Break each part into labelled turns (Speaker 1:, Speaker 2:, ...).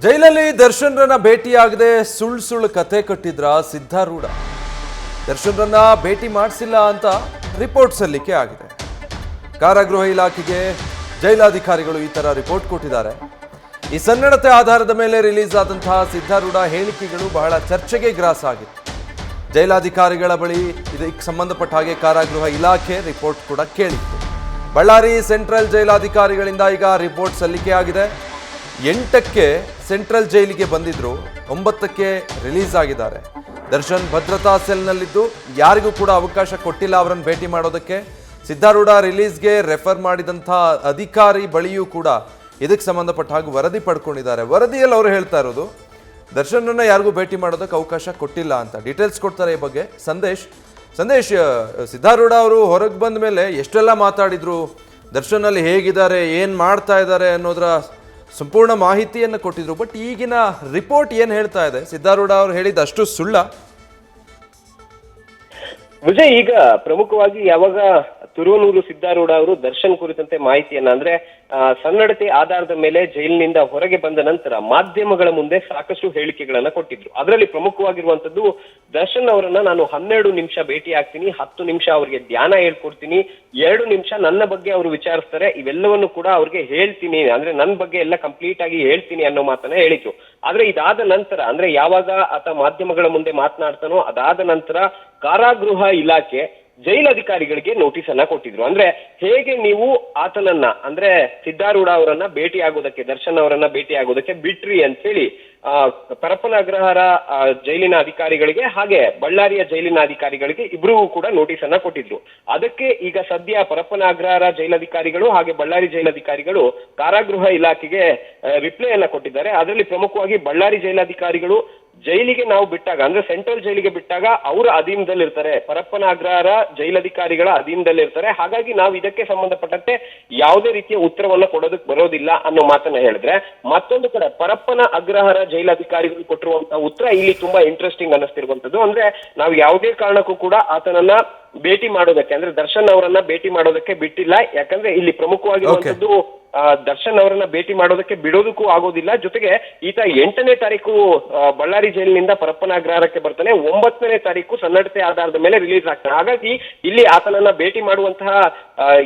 Speaker 1: ಜೈಲಲ್ಲಿ ದರ್ಶನ್ರನ್ನ ಭೇಟಿಯಾಗದೆ ಸುಳ್ಳು ಕತೆ ಕಟ್ಟಿದ್ರ ಸಿದ್ಧಾರೂಢ. ದರ್ಶನ್ರನ್ನ ಭೇಟಿ ಮಾಡಿಸಿಲ್ಲ ಅಂತ ರಿಪೋರ್ಟ್ ಸಲ್ಲಿಕೆ ಆಗಿದೆ. ಕಾರಾಗೃಹ ಇಲಾಖೆಗೆ ಜೈಲಾಧಿಕಾರಿಗಳು ಈ ತರ ರಿಪೋರ್ಟ್ ಕೊಟ್ಟಿದ್ದಾರೆ. ಈ ಸನ್ನಡತೆ ಆಧಾರದ ಮೇಲೆ ರಿಲೀಸ್ ಆದಂತಹ ಸಿದ್ಧಾರೂಢ ಹೇಳಿಕೆಗಳು ಬಹಳ ಚರ್ಚೆಗೆ ಗ್ರಾಸ ಆಗಿತ್ತು. ಜೈಲಾಧಿಕಾರಿಗಳ ಬಳಿ ಇದಕ್ಕೆ ಸಂಬಂಧಪಟ್ಟ ಹಾಗೆ ಕಾರಾಗೃಹ ಇಲಾಖೆ ರಿಪೋರ್ಟ್ ಕೂಡ ಕೇಳಿತ್ತು. ಬಳ್ಳಾರಿ ಸೆಂಟ್ರಲ್ ಜೈಲಾಧಿಕಾರಿಗಳಿಂದ ಈಗ ರಿಪೋರ್ಟ್ ಸಲ್ಲಿಕೆ ಆಗಿದೆ. 8ಕ್ಕೆ ಸೆಂಟ್ರಲ್ ಜೈಲಿಗೆ ಬಂದಿದ್ರು, 9ಕ್ಕೆ ರಿಲೀಸ್ ಆಗಿದ್ದಾರೆ. ದರ್ಶನ್ ಭದ್ರತಾ ಸೆಲ್ನಲ್ಲಿದ್ದು ಯಾರಿಗೂ ಕೂಡ ಅವಕಾಶ ಕೊಟ್ಟಿಲ್ಲ ಅವರನ್ನು ಭೇಟಿ ಮಾಡೋದಕ್ಕೆ. ಸಿದ್ಧಾರೂಢ ರಿಲೀಸ್ಗೆ ರೆಫರ್ ಮಾಡಿದಂಥ ಅಧಿಕಾರಿ ಬಳಿಯೂ ಕೂಡ ಇದಕ್ಕೆ ಸಂಬಂಧಪಟ್ಟ ಹಾಗೆ ವರದಿ ಪಡ್ಕೊಂಡಿದ್ದಾರೆ. ವರದಿಯಲ್ಲಿ ಅವರು ಹೇಳ್ತಾ ಇರೋದು ದರ್ಶನನ್ನ ಯಾರಿಗೂ ಭೇಟಿ ಮಾಡೋದಕ್ಕೆ ಅವಕಾಶ ಕೊಟ್ಟಿಲ್ಲ ಅಂತ. ಡೀಟೇಲ್ಸ್ ಕೊಡ್ತಾರೆ ಈ ಬಗ್ಗೆ ಸಂದೇಶ್. ಸಿದ್ಧಾರೂಢ ಅವರು ಹೊರಗೆ ಬಂದ ಮೇಲೆ ಎಷ್ಟೆಲ್ಲ ಮಾತಾಡಿದ್ರು, ದರ್ಶನಲ್ಲಿ ಹೇಗಿದ್ದಾರೆ, ಏನು ಮಾಡ್ತಾ ಇದ್ದಾರೆ ಅನ್ನೋದರ ಸಂಪೂರ್ಣ ಮಾಹಿತಿಯನ್ನು ಕೊಟ್ಟಿದ್ರು. ಬಟ್ ಈಗಿನ ರಿಪೋರ್ಟ್ ಏನು ಹೇಳ್ತಾ ಇದೆ? ಸಿದ್ಧಾರೂಢ ಅವರು ಹೇಳಿದ ಅಷ್ಟು ಸುಳ್ಳ?
Speaker 2: ವಿಜಯ್, ಈಗ ಪ್ರಮುಖವಾಗಿ ಯಾವಾಗ ತುರುವನೂರು ಸಿದ್ಧಾರೂಢ ಅವರು ದರ್ಶನ್ ಕುರಿತಂತೆ ಮಾಹಿತಿಯನ್ನ ಅಂದ್ರೆ ಸನ್ನಡತೆ ಆಧಾರದ ಮೇಲೆ ಜೈಲಿನಿಂದ ಹೊರಗೆ ಬಂದ ನಂತರ ಮಾಧ್ಯಮಗಳ ಮುಂದೆ ಸಾಕಷ್ಟು ಹೇಳಿಕೆಗಳನ್ನ ಕೊಟ್ಟಿದ್ರು. ಅದರಲ್ಲಿ ಪ್ರಮುಖವಾಗಿರುವಂತದ್ದು, ದರ್ಶನ್ ಅವರನ್ನ ನಾನು 12 ನಿಮಿಷ ಭೇಟಿ ಆಗ್ತೀನಿ, 10 ನಿಮಿಷ ಅವರಿಗೆ ಧ್ಯಾನ ಹೇಳ್ಕೊಡ್ತೀನಿ, 2 ನಿಮಿಷ ನನ್ನ ಬಗ್ಗೆ ಅವರು ವಿಚಾರಿಸ್ತಾರೆ, ಇವೆಲ್ಲವನ್ನು ಕೂಡ ಅವ್ರಿಗೆ ಹೇಳ್ತೀನಿ, ಅಂದ್ರೆ ನನ್ನ ಬಗ್ಗೆ ಎಲ್ಲ ಕಂಪ್ಲೀಟ್ ಆಗಿ ಹೇಳ್ತೀನಿ ಅನ್ನೋ ಮಾತನ್ನ ಹೇಳಿದ್ರು. ಆದ್ರೆ ಇದಾದ ನಂತರ, ಅಂದ್ರೆ ಯಾವಾಗ ಆತ ಮಾಧ್ಯಮಗಳ ಮುಂದೆ ಮಾತನಾಡ್ತಾನೋ ಅದಾದ ನಂತರ ಕಾರಾಗೃಹ ಇಲಾಖೆ ಜೈಲಧಿಕಾರಿಗಳಿಗೆ ನೋಟಿಸ್ ಅನ್ನ ಕೊಟ್ಟಿದ್ರು. ಅಂದ್ರೆ ಹೇಗೆ ನೀವು ಆತನನ್ನ, ಅಂದ್ರೆ ಸಿದ್ಧಾರೂಢ ಅವರನ್ನ ಭೇಟಿ ಆಗೋದಕ್ಕೆ, ದರ್ಶನ್ ಅವರನ್ನ ಭೇಟಿ ಆಗೋದಕ್ಕೆ ಬಿಟ್ರಿ ಅಂತ ಹೇಳಿ ಪರಪ್ಪನ ಅಗ್ರಹಾರ ಜೈಲಿನ ಅಧಿಕಾರಿಗಳಿಗೆ ಹಾಗೆ ಬಳ್ಳಾರಿಯ ಜೈಲಿನ ಅಧಿಕಾರಿಗಳಿಗೆ ಇಬ್ಬರಿಗೂ ಕೂಡ ನೋಟಿಸ್ ಅನ್ನ ಕೊಟ್ಟಿದ್ರು. ಅದಕ್ಕೆ ಈಗ ಸದ್ಯ ಪರಪ್ಪನ ಅಗ್ರಹಾರ ಜೈಲಧಿಕಾರಿಗಳು ಹಾಗೆ ಬಳ್ಳಾರಿ ಜೈಲಧಿಕಾರಿಗಳು ಕಾರಾಗೃಹ ಇಲಾಖೆಗೆ ರಿಪ್ಲೈ ಅನ್ನ ಕೊಟ್ಟಿದ್ದಾರೆ. ಅದರಲ್ಲಿ ಪ್ರಮುಖವಾಗಿ ಬಳ್ಳಾರಿ ಜೈಲಾಧಿಕಾರಿಗಳು ಜೈಲಿಗೆ ನಾವು ಬಿಟ್ಟಾಗ, ಅಂದ್ರೆ ಸೆಂಟ್ರಲ್ ಜೈಲಿಗೆ ಬಿಟ್ಟಾಗ ಅವರ ಅಧೀನದಲ್ಲಿರ್ತಾರೆ, ಪರಪ್ಪನ ಅಗ್ರಹಾರ ಜೈಲಧಿಕಾರಿಗಳ ಅಧೀನದಲ್ಲಿರ್ತಾರೆ. ಹಾಗಾಗಿ ನಾವು ಇದಕ್ಕೆ ಸಂಬಂಧಪಟ್ಟಂತೆ ಯಾವುದೇ ರೀತಿಯ ಉತ್ತರವನ್ನ ಕೊಡೋದಕ್ಕೆ ಬರೋದಿಲ್ಲ ಅನ್ನೋ ಮಾತನ್ನ ಹೇಳಿದ್ರೆ, ಮತ್ತೊಂದು ಕಡೆ ಪರಪ್ಪನ ಅಗ್ರಹಾರ ಜೈಲಧಿಕಾರಿಗಳು ಕೊಟ್ಟಿರುವಂತಹ ಉತ್ತರ ಇಲ್ಲಿ ತುಂಬಾ ಇಂಟ್ರೆಸ್ಟಿಂಗ್ ಅನ್ನಿಸ್ತಿರುವಂತದ್ದು. ಅಂದ್ರೆ ನಾವು ಯಾವುದೇ ಕಾರಣಕ್ಕೂ ಕೂಡ ಆತನನ್ನ ಭೇಟಿ ಮಾಡೋದಕ್ಕೆ, ಅಂದ್ರೆ ದರ್ಶನ್ ಅವರನ್ನ ಭೇಟಿ ಮಾಡೋದಕ್ಕೆ ಬಿಟ್ಟಿಲ್ಲ. ಯಾಕಂದ್ರೆ ಇಲ್ಲಿ ಪ್ರಮುಖವಾಗಿರುವಂತದ್ದು, ದರ್ಶನ್ ಅವರನ್ನ ಭೇಟಿ ಮಾಡೋದಕ್ಕೆ ಬಿಡೋದಕ್ಕೂ ಆಗೋದಿಲ್ಲ. ಜೊತೆಗೆ ಈತ 8ನೇ ತಾರೀಕು ಬಳ್ಳಾರಿ ಜೈಲಿನಿಂದ ಪರಪ್ಪನ ಅಗ್ರಹಾರಕ್ಕೆ ಬರ್ತಾನೆ, 9ನೇ ತಾರೀಕು ಸನ್ನಡತೆ ಆಧಾರದ ಮೇಲೆ ರಿಲೀಸ್ ಆಗ್ತಾನೆ. ಹಾಗಾಗಿ ಇಲ್ಲಿ ಆತನನ್ನ ಭೇಟಿ ಮಾಡುವಂತಹ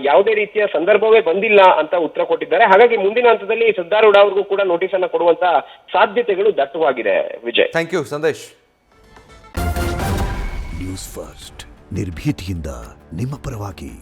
Speaker 2: ಯಾವುದೇ ರೀತಿಯ ಸಂದರ್ಭವೇ ಬಂದಿಲ್ಲ ಅಂತ ಉತ್ತರ ಕೊಟ್ಟಿದ್ದಾರೆ. ಹಾಗಾಗಿ ಮುಂದಿನ ಹಂತದಲ್ಲಿ ಸಿದ್ಧಾರೂಢ ಅವ್ರಿಗೂ ಕೂಡ ನೋಟಿಸ್ ಅನ್ನ ಕೊಡುವಂತಹ ಸಾಧ್ಯತೆಗಳು ದಟ್ಟವಾಗಿದೆ. Vijay,
Speaker 1: thank you Sandesh.
Speaker 3: News first ನಿರ್ಭೀತಿಯಿಂದ ನಿಮ್ಮ ಪರವಾಗಿ.